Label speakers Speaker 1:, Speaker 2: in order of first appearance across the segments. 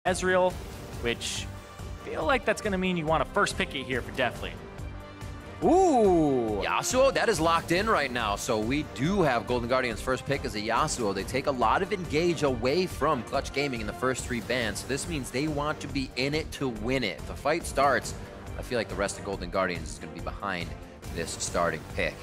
Speaker 1: Ezreal, which I feel like that's going to mean you want to first pick it here for Deftly. Ooh!
Speaker 2: Yasuo, that is locked in right now. So we do have Golden Guardian's first pick as a Yasuo. They take a lot of engage away from Clutch Gaming in the first 3 bans. So this means they want to be in it to win it. If the fight starts, I feel like the rest of Golden Guardians is going to be behind this starting pick.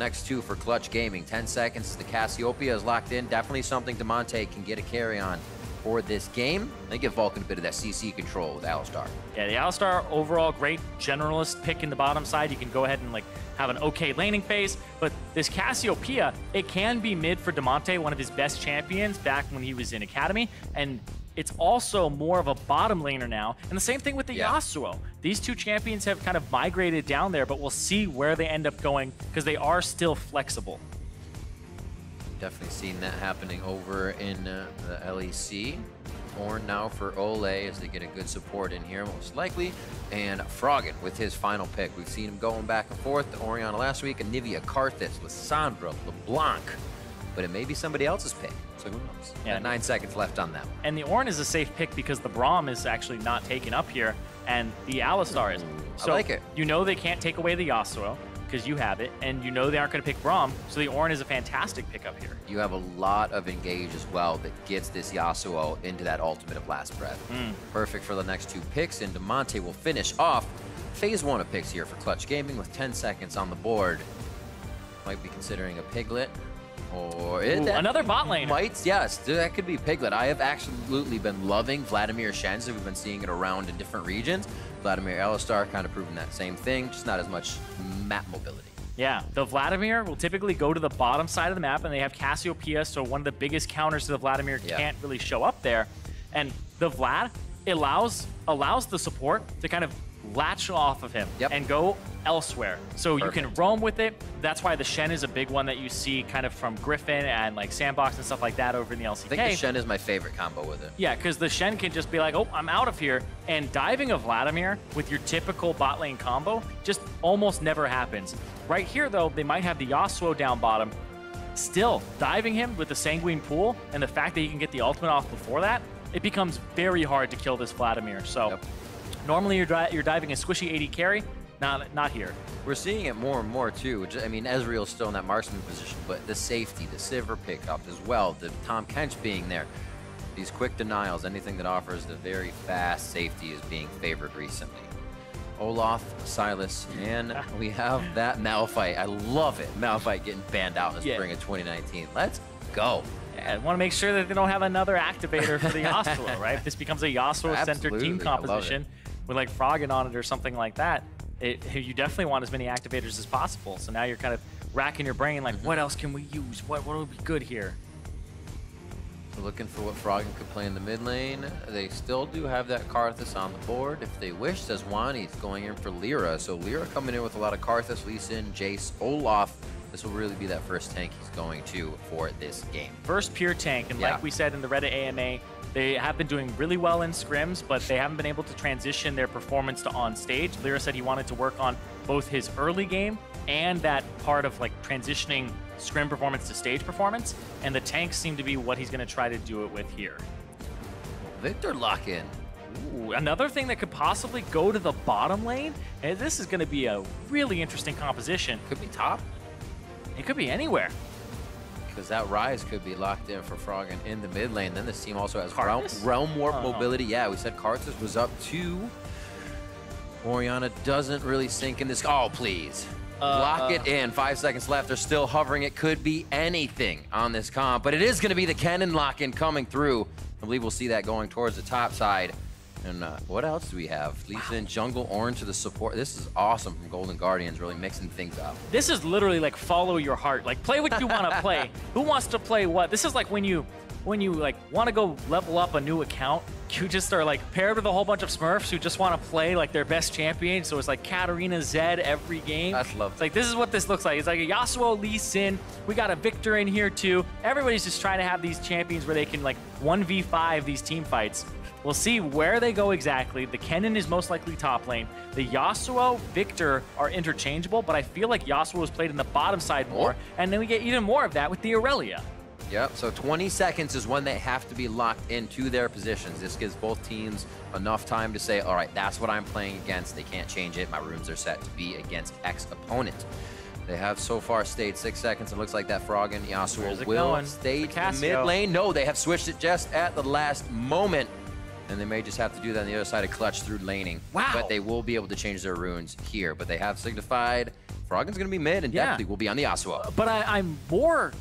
Speaker 2: Next 2 for Clutch Gaming. 10 seconds. The Cassiopeia is locked in. Definitely something Damonte can get a carry on for this game. They give Vulcan a bit of that CC control with Alistar.
Speaker 1: Yeah, the Alistar overall great generalist pick in the bottom side. You can go ahead and like have an okay laning phase, but this Cassiopeia, it can be mid for Damonte, one of his best champions back when he was in Academy, and it's also more of a bottom laner now. And the same thing with the Yasuo. These 2 champions have kind of migrated down there, but we'll see where they end up going because they are still flexible.
Speaker 2: Definitely seen that happening over in the LEC. Ornn now for Olleh as they get a good support in here, most likely. And Froggen with his final pick. We've seen him going back and forth to Orianna last week, and Nivea Karthus with Sandra, LeBlanc. But it may be somebody else's pick, so who knows?
Speaker 1: Yeah,
Speaker 2: 9 seconds left on that one.
Speaker 1: And the Ornn is a safe pick because the Braum is actually not taken up here, and the Alistar is. So
Speaker 2: I like it.
Speaker 1: You know they can't take away the Yasuo, because you have it, and you know they aren't going to pick Braum, so the Ornn is a fantastic pickup here.
Speaker 2: You have a lot of engage as well that gets this Yasuo into that ultimate of Last Breath. Perfect for the next 2 picks, and Damonte will finish off phase 1 of picks here for Clutch Gaming with 10 seconds on the board. Might be considering a Piglet, or
Speaker 1: another bot lane.
Speaker 2: Yes, that could be Piglet. I have absolutely been loving Vladimir Shen's. We've been seeing it around in different regions. Vladimir Alistar kind of proving that same thing, just not as much map mobility.
Speaker 1: Yeah, the Vladimir will typically go to the bottom side of the map, and they have Cassiopeia, so one of the biggest counters to the Vladimir can't really show up there. And the Vlad allows the support to kind of latch off of him and go elsewhere. So you can roam with it. That's why the Shen is a big one that you see kind of from Griffin and like Sandbox and stuff like that over in the LCK.
Speaker 2: I think the Shen is my favorite combo with it.
Speaker 1: Yeah, because the Shen can just be like, oh, I'm out of here. And diving a Vladimir with your typical bot lane combo just almost never happens. Right here, though, they might have the Yasuo down bottom. Still, diving him with the Sanguine Pool and the fact that he can get the ultimate off before that, it becomes very hard to kill this Vladimir. So normally you're diving a squishy 80 carry. Not here.
Speaker 2: We're seeing it more and more too. I mean, Ezreal's still in that marksman position, but the safety, the Sivir pickup as well, the Tom Kench being there, these quick denials, anything that offers the very fast safety is being favored recently. Olaf, Silas, and we have that Malphite. I love it. Malphite getting banned out in the spring of 2019. Let's go.
Speaker 1: I want to make sure that they don't have another activator for the Yasuo, right? If this becomes a Yasuo-centered team composition with like Froggen on it or something like that, you definitely want as many activators as possible. So now you're kind of racking your brain like, what else can we use? What would be good here?
Speaker 2: So looking for what Froggen could play in the mid lane. They still do have that Karthus on the board. If they wish, says Juan, he's going in for Lira. So Lira coming in with a lot of Karthus, Lee Sin, Jace, Olaf. This will really be that first tank he's going to for this game.
Speaker 1: First pure tank, and like we said in the Reddit AMA, they have been doing really well in scrims, but they haven't been able to transition their performance to on stage. Lira said he wanted to work on both his early game and that part of like transitioning scrim performance to stage performance, and the tanks seem to be what he's going to try to do it with here.
Speaker 2: Victor lock-in.
Speaker 1: Ooh, another thing that could possibly go to the bottom lane, and this is going to be a really interesting composition.
Speaker 2: Could be top.
Speaker 1: It could be anywhere.
Speaker 2: Because that Rise could be locked in for Froggen in the mid lane. Then this team also has
Speaker 1: Karthus?
Speaker 2: realm warp mobility. Yeah, we said Karthus was up 2. Orianna doesn't really sink in this. Oh, please. Lock it in. 5 seconds left. They're still hovering. It could be anything on this comp, but it is going to be the cannon lock-in coming through. I believe we'll see that going towards the top side. And what else do we have? Lee Sin, Jungle, Orange to the support. This is awesome from Golden Guardians, really mixing things up.
Speaker 1: This is literally like follow your heart. Like play what you want to play. Who wants to play what? This is like when you like want to go level up a new account, you just are like paired with a whole bunch of Smurfs who just want to play like their best champion. So it's like Katarina Zed every game.
Speaker 2: That's lovely.
Speaker 1: It's like this is what this looks like. It's like a Yasuo, Lee Sin. We got a Victor in here too. Everybody's just trying to have these champions where they can like 1v5 these team fights. We'll see where they go exactly. The Kennen is most likely top lane. The Yasuo, Victor are interchangeable, but I feel like Yasuo is played in the bottom side more, and then we get even more of that with the Aurelia.
Speaker 2: Yep, so 20 seconds is when they have to be locked into their positions. This gives both teams enough time to say, all right, that's what I'm playing against. They can't change it. My runes are set to be against X opponent. They have so far stayed 6 seconds. It looks like that Froggen Yasuo will stay in mid lane. No, they have switched it just at the last moment. And they may just have to do that on the other side of clutch through laning.
Speaker 1: Wow.
Speaker 2: But they will be able to change their runes here. But they have signified Froggen's going to be mid and Deftly will be on the Yasuo.
Speaker 1: But I'm more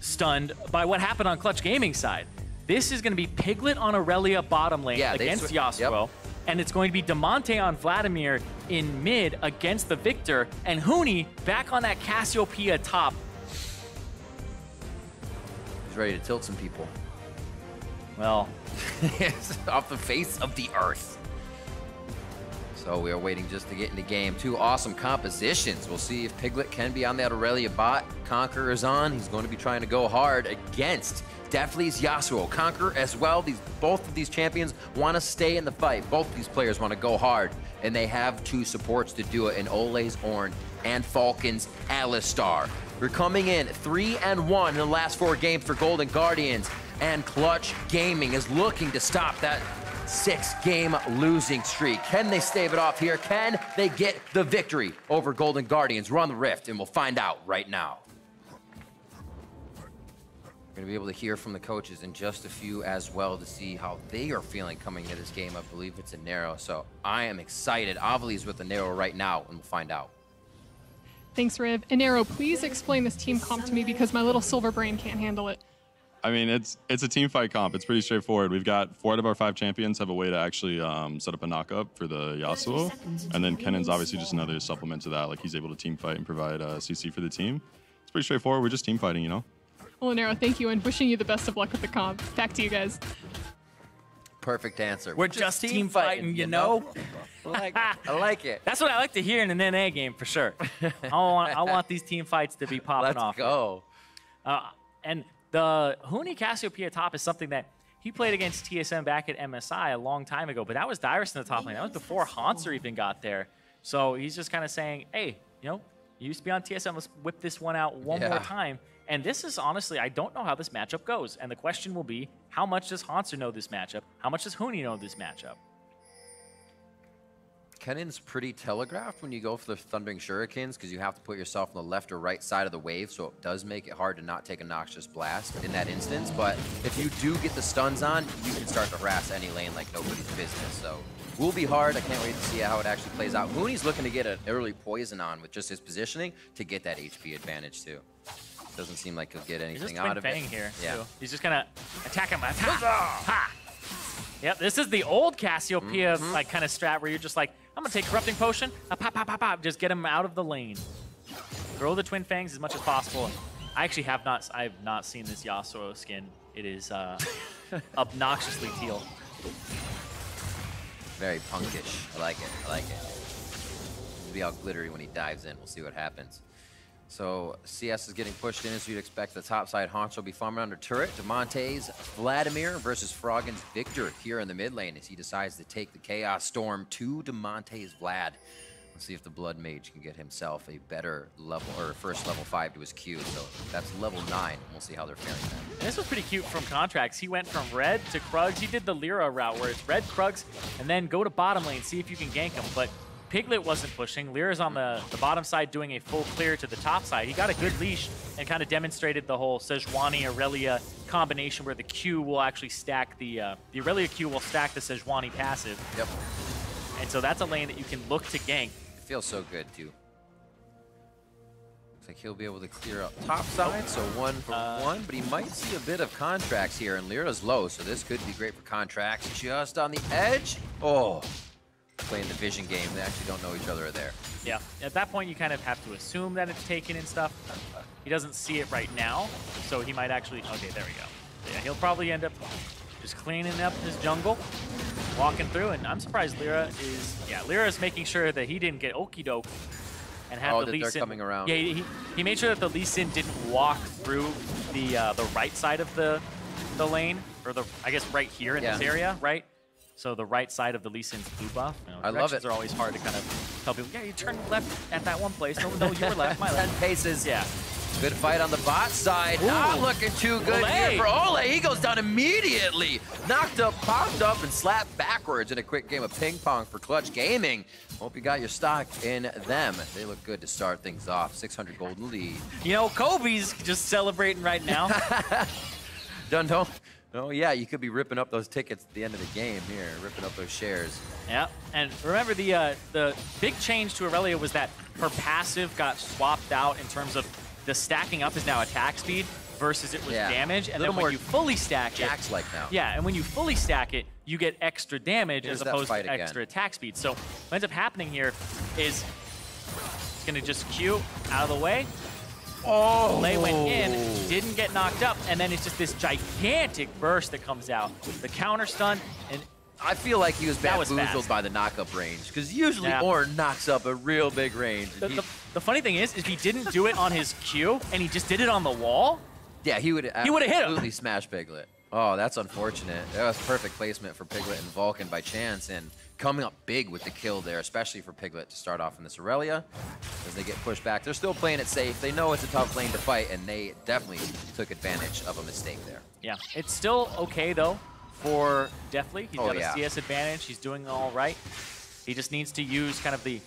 Speaker 1: stunned by what happened on Clutch Gaming's side. This is going to be Piglet on Aurelia bottom lane against Yasuo. And it's going to be Damonte on Vladimir in mid against the Victor. And Huni back on that Cassiopeia top.
Speaker 2: He's ready to tilt some people.
Speaker 1: Well,
Speaker 2: off the face of the earth. So we are waiting just to get into game. 2 awesome compositions. We'll see if Piglet can be on that Aurelia bot. Conqueror is on. He's going to be trying to go hard against Deftly's Yasuo. Conqueror as well. Both of these champions want to stay in the fight. Both of these players want to go hard. And they have 2 supports to do it in Olleh's Ornn and Falcon's Alistar. We're coming in 3-1 in the last 4 games for Golden Guardians. And Clutch Gaming is looking to stop that 6-game losing streak. Can they stave it off here? Can they get the victory over Golden Guardians? We're on the Rift, and we'll find out right now. We're going to be able to hear from the coaches in just a few as well to see how they are feeling coming into this game. I believe it's a Nero, so I am excited. Avali's with the Nero right now, and we'll find out.
Speaker 3: Thanks, Riv. And Nero, please explain this team comp to me because my little silver brain can't handle it.
Speaker 4: I mean, it's a team fight comp. It's pretty straightforward. We've got 4 out of our 5 champions have a way to actually set up a knockup for the Yasuo. And then Kennan's obviously just another supplement to that. Like, he's able to team fight and provide CC for the team. It's pretty straightforward. We're just team fighting, you know?
Speaker 3: Well, Nero, thank you, and wishing you the best of luck with the comp. Back to you guys.
Speaker 2: Perfect answer.
Speaker 1: We're just team fighting, you know?
Speaker 2: I like it.
Speaker 1: That's what I like to hear in an NA game, for sure. I want these team fights to be popping off.
Speaker 2: Let's go.
Speaker 1: And the Huni Cassiopeia top is something that he played against TSM back at MSI a long time ago, but that was Dyrus in the top lane. That was before Hauntzer even got there. So he's just kind of saying, hey, you know, you used to be on TSM, let's whip this one out one more time. And this is honestly, I don't know how this matchup goes. And the question will be, how much does Hauntzer know this matchup? How much does Huni know this matchup?
Speaker 2: Kennan's pretty telegraphed when you go for the Thundering Shurikens because you have to put yourself on the left or right side of the wave, so it does make it hard to not take a Noxious Blast in that instance. But if you do get the stuns on, you can start to harass any lane like nobody's business. So will be hard. I can't wait to see how it actually plays out. Huni's looking to get an early poison on with just his positioning to get that HP advantage too. Doesn't seem like he'll get anything out of it.
Speaker 1: Here, too. He's just gonna attack him. Ha! Yep, this is the old Cassiopeia like kind of strat where you're just like, I'm gonna take Corrupting Potion, pop, pop, pop, pop, just get him out of the lane. Throw the Twin Fangs as much as possible. I actually I've not seen this Yasuo skin. It is obnoxiously teal.
Speaker 2: Very punkish. I like it. I like it. It'll be all glittery when he dives in. We'll see what happens. So CS is getting pushed in, as you'd expect. The top side Hauntzer will be farming under turret. Damonte's Vladimir versus Froggen's Victor here in the mid lane as he decides to take the Chaos Storm to Damonte's Vlad. Let's see if the Blood Mage can get himself a better level, or first level 5 to his Q. So that's level 9. We'll see how they're faring then.
Speaker 1: This was pretty cute from Contractz. He went from red to Krugs. He did the Lira route where it's red Krugs and then go to bottom lane, see if you can gank him. But Piglet wasn't pushing. Lira's on the bottom side doing a full clear to the top side. He got a good leash and kind of demonstrated the whole Sejuani Aurelia combination where the Q will actually stack the Aurelia Q will stack the Sejuani passive.
Speaker 2: Yep.
Speaker 1: And so that's a lane that you can look to gank.
Speaker 2: It feels so good too. Looks like he'll be able to clear up top side, so 1 for 1, but he might see a bit of Contractz here, and Lira's low, so this could be great for Contractz. Just on the edge. Oh. Playing the vision game, they actually don't know each other are there.
Speaker 1: Yeah, at that point you kind of have to assume that it's taken and stuff. He doesn't see it right now, so he might actually, okay, there we go. So yeah, he'll probably end up just cleaning up his jungle, walking through, and I'm surprised Lira's making sure that he didn't get okie doke and have the Lee Sin
Speaker 2: coming around.
Speaker 1: Yeah, he made sure that the Lee Sin didn't walk through the right side of the lane, or I guess right here in this area, right? So the right side of the Lee Sin's blue buff. You know,
Speaker 2: I love it.
Speaker 1: Directions are always hard to kind of tell people, yeah, you turn left at that one place. No, you were left, my left.
Speaker 2: 10 paces.
Speaker 1: Yeah.
Speaker 2: Good fight on the bot side.
Speaker 1: Ooh.
Speaker 2: Not looking too good
Speaker 1: Olleh.
Speaker 2: here for Olleh. He goes down immediately. Knocked up, popped up, and slapped backwards in a quick game of ping pong for Clutch Gaming. Hope you got your stock in them. They look good to start things off. 600 golden lead.
Speaker 1: You know, Kobe's just celebrating right now.
Speaker 2: Dun-dun. Oh, yeah, you could be ripping up those tickets at the end of the game here, ripping up those shares.
Speaker 1: Yeah, and remember the big change to Aurelia was that her passive got swapped out in terms of the stacking up is now attack speed versus it was damage. And then when you fully stack it,
Speaker 2: Jax-like now.
Speaker 1: Yeah, and when you fully stack it, you get extra damage
Speaker 2: Here's
Speaker 1: as opposed to
Speaker 2: again.
Speaker 1: extra attack speed. So what ends up happening here is it's going to just Q out of the way.
Speaker 2: Oh!
Speaker 1: Olleh went in, didn't get knocked up, and then it's just this gigantic burst that comes out. The counter stun, and
Speaker 2: I feel like he was
Speaker 1: That was
Speaker 2: bamboozled
Speaker 1: fast.
Speaker 2: by the knockup range, because usually
Speaker 1: Yeah.
Speaker 2: Ornn knocks up a real big range. And
Speaker 1: the funny thing is he didn't do it on his Q, and he just did it on the wall.
Speaker 2: yeah, he would
Speaker 1: He would've hit him.
Speaker 2: absolutely smashed Piglet. Oh, that's unfortunate. That was perfect placement for Piglet and Vulcan by chance, and coming up big with the kill there, especially for Piglet to start off in this Aurelia. As they get pushed back, they're still playing it safe. They know it's a tough lane to fight, and they definitely took advantage of a mistake there.
Speaker 1: Yeah, it's still okay though for Deftly. He's got
Speaker 2: yeah.
Speaker 1: a CS advantage. He's doing all right. He just needs to use kind of the,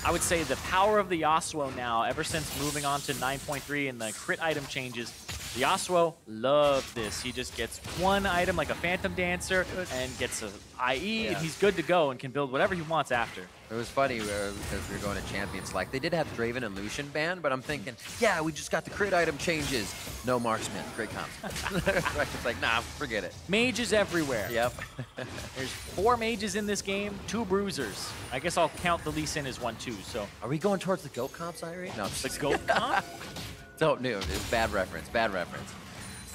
Speaker 1: I would say, the power of the Yasuo now. Ever since moving on to 9.3 and the crit item changes, the Yasuo loved this. He just gets one item like a Phantom Dancer and gets a IE, and he's good to go and can build whatever he wants after.
Speaker 2: It was funny because we were going to Champions. Like, they did have Draven and Lucian banned, but I'm thinking, yeah, we just got the crit item changes. No marksman, crit comps. It's like, nah, forget it.
Speaker 1: Mages everywhere.
Speaker 2: Yep.
Speaker 1: There's 4 mages in this game, 2 bruisers. I guess I'll count the Lee Sin as 1 too. So
Speaker 2: Are we going towards the GOAT comps, Irie? No,
Speaker 1: the GOAT comp?
Speaker 2: Don't know. It's bad reference. Bad reference.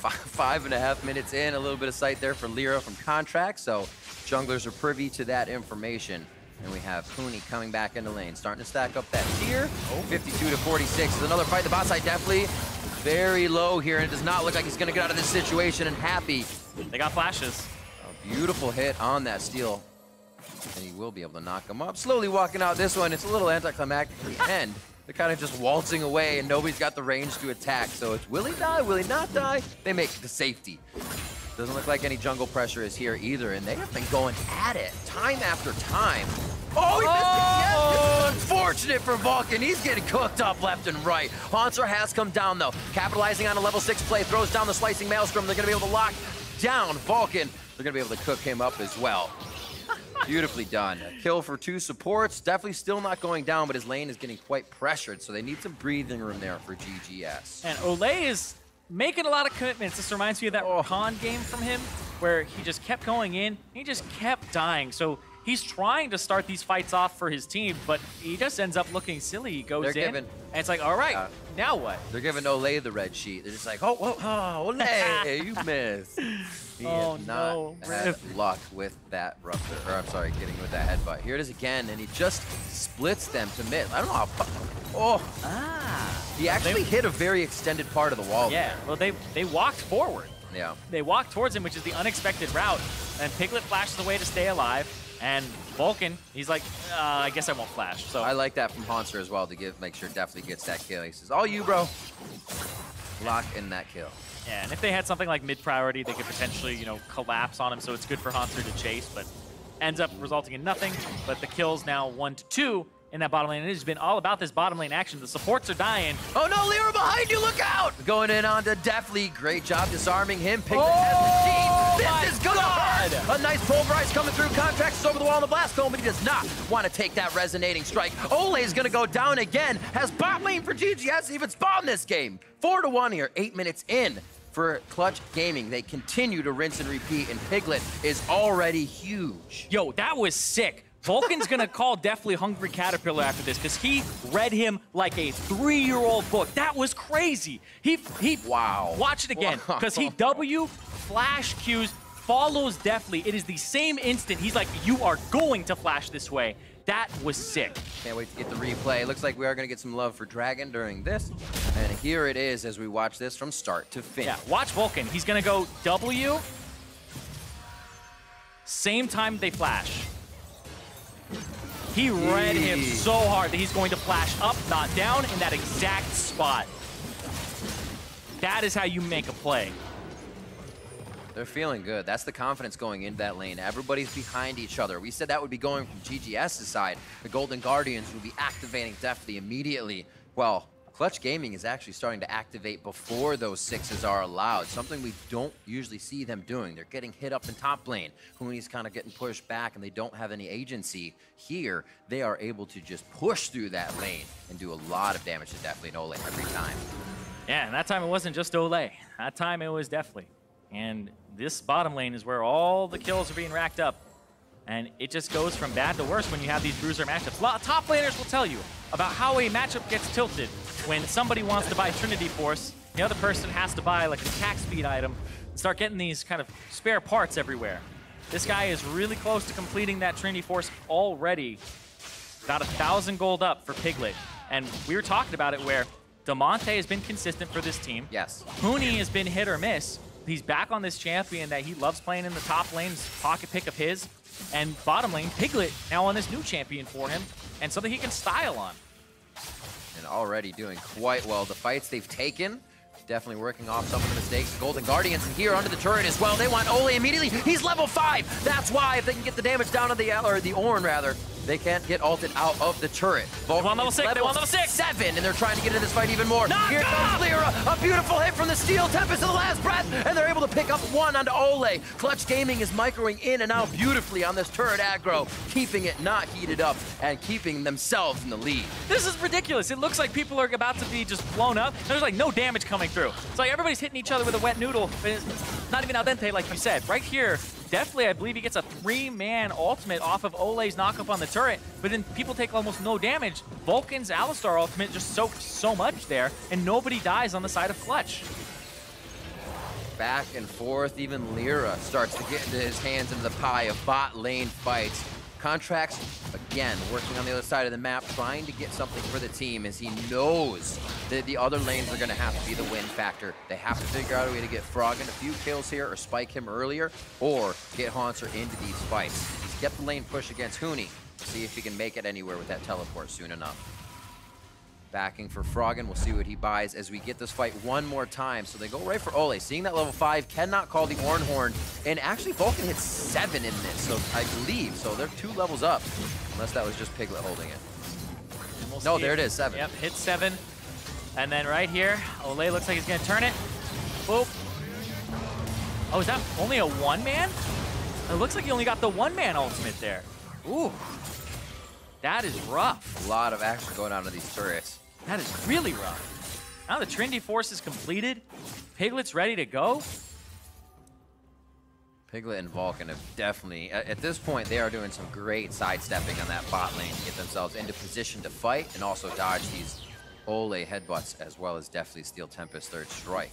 Speaker 2: 5.5 minutes in, a little bit of sight there for Lira from Contractz. So junglers are privy to that information. And we have Huni coming back into lane, starting to stack up that tier. 52 to 46 is another fight. The bot side definitely very low here, and it does not look like he's going to get out of this situation and happy.
Speaker 1: They got flashes.
Speaker 2: A beautiful hit on that steal, and he will be able to knock him up. Slowly walking out this one. It's a little anticlimactic at the end. They're kind of just waltzing away, and nobody's got the range to attack. So it's will he die, will he not die? They make the safety. Doesn't look like any jungle pressure is here either, and they have been going at it time after time. Oh, he missed it again! Unfortunate for Vulcan. He's getting cooked up left and right. Hauntzer has come down, though. Capitalizing on a level 6 play, throws down the slicing maelstrom. They're going to be able to lock down Vulcan. They're going to be able to cook him up as well. Beautifully done. A kill for 2 supports. Definitely still not going down, but his lane is getting quite pressured, so they need some breathing room there for GGS.
Speaker 1: And Olleh is making a lot of commitments. This reminds me of that Khan game from him, where he just kept going in, he just kept dying. So he's trying to start these fights off for his team, but he just ends up looking silly. He goes in, and it's like, all right, now what?
Speaker 2: They're giving Olleh the red sheet. They're just like, oh, Olleh, you missed. He has not had luck with that rupture, or I'm sorry, getting with that headbutt. Here it is again, and he just splits them to mid. I don't know how. He actually hit a very extended part of the wall.
Speaker 1: Yeah, well, they walked forward.
Speaker 2: Yeah.
Speaker 1: They walked towards him, which is the unexpected route, and Piglet flashes away to stay alive. And Vulcan, he's like, I guess I won't flash. So
Speaker 2: I like that from Hauntzer as well to make sure Deftly gets that kill. He says, all you, bro. Lock in that kill.
Speaker 1: Yeah, and if they had something like mid-priority, they could potentially, you know, collapse on him, so it's good for Hauntzer to chase, but ends up resulting in nothing. But the kill's now 1 to 2 in that bottom lane. It has been all about this bottom lane action. The supports are dying.
Speaker 2: Oh no, Lira behind you, look out! Going in on to Deftly. Great job disarming him. Piglet has the team. This is gonna hurt! A nice pulverize coming through. Contractz is over the wall in the blast cone, but he does not want to take that resonating strike. Olleh is gonna go down again. Has bot lane for GGS even spawned this game. 4 to 1 here, 8 minutes in. For Clutch Gaming, they continue to rinse and repeat, and Piglet is already huge.
Speaker 1: Yo, that was sick. Vulcan's gonna call Deftly Hungry Caterpillar after this, because he read him like a 3-year-old book. That was crazy.
Speaker 2: Wow.
Speaker 1: Watch it again, because he W, flash Qs, follows Deftly. It is the same instant. He's like, you are going to flash this way. That was sick.
Speaker 2: Can't wait to get the replay. Looks like we are going to get some love for Dragon during this. And here it is as we watch this from start to finish.
Speaker 1: Yeah, watch Vulcan. He's going to go W. Same time they flash. He read him so hard that he's going to flash up, not down, in that exact spot. that is how you make a play.
Speaker 2: They're feeling good. That's the confidence going into that lane. Everybody's behind each other. We said that would be going from GGS's side. The Golden Guardians would be activating Deftly immediately. Well, Clutch Gaming is actually starting to activate before those 6s are allowed, something we don't usually see them doing. They're getting hit up in top lane. Huni's kind of getting pushed back, and they don't have any agency. Here, they are able to just push through that lane and do a lot of damage to Deftly and Olleh every time.
Speaker 1: Yeah, and that time it wasn't just Olleh. That time it was Deftly. And this bottom lane is where all the kills are being racked up. And it just goes from bad to worse when you have these bruiser matchups. A lot of top laners will tell you about how a matchup gets tilted when somebody wants to buy Trinity Force, the other person has to buy like an attack speed item and start getting these kind of spare parts everywhere. This guy is really close to completing that Trinity Force already. Got 1,000 gold up for Piglet. And we were talking about it where Damonte has been consistent for this team.
Speaker 2: Yes.
Speaker 1: Huni has been hit or miss. He's back on this champion that he loves playing in the top lanes, pocket pick of his. And bottom lane, Piglet now on this new champion for him, and something he can style on.
Speaker 2: And already doing quite well. The fights they've taken, definitely working off some of the mistakes. The Golden Guardians in here under the turret as well. They want Olleh immediately. He's level 5. That's why if they can get the damage down on the Ornn rather, they can't get ulted out of the turret.
Speaker 1: Vulcan they want level 6. They want level 6.
Speaker 2: 7, and they're trying to get into this fight even more. Here comes Lira. A beautiful hit from the Steel Tempest to the last breath, and they're able to pick up 1 onto Olleh. Clutch Gaming is microing in and out beautifully on this turret aggro, keeping it not heated up and keeping themselves in the lead.
Speaker 1: This is ridiculous. It looks like people are about to be just blown up. There's like no damage coming through. It's like everybody's hitting each other with a wet noodle, but it's not even al dente like you said. Right here, Deftly, I believe he gets a 3-man ultimate off of Olleh's knockup on the turret, but then people take almost no damage. Vulcan's Alistar ultimate just soaked so much there, and nobody dies on the side of Clutch.
Speaker 2: Back and forth, even Lira starts to get into his hands into the pie of bot lane fights. Contractz, again, working on the other side of the map, trying to get something for the team as he knows that the other lanes are going to have to be the win factor. They have to figure out a way to get Froggen a few kills here or spike him earlier or get Hauntzer into these fights. He's get the lane push against Huni. See if he can make it anywhere with that teleport soon enough. Backing for Froggen, we'll see what he buys as we get this fight one more time. So they go right for Olleh, seeing that level 5, cannot call the Ornn Horn, and actually Vulcan hits 7 in this, so I believe. So they're 2 levels up, unless that was just Piglet holding it. No, there it is, 7.
Speaker 1: Yep, hit 7. And then right here, Olleh looks like he's gonna turn it. Boop. Oh, is that only a 1-man? It looks like he only got the 1-man ultimate there. Ooh. That is rough.
Speaker 2: A lot of action going on to these turrets.
Speaker 1: That is really rough. Now the Trinity Force is completed. Piglet's ready to go.
Speaker 2: Piglet and Vulcan have definitely, at this point, they are doing some great sidestepping on that bot lane to get themselves into position to fight and also dodge these Olleh headbutts as well as Deftly Steel Tempest Third Strike.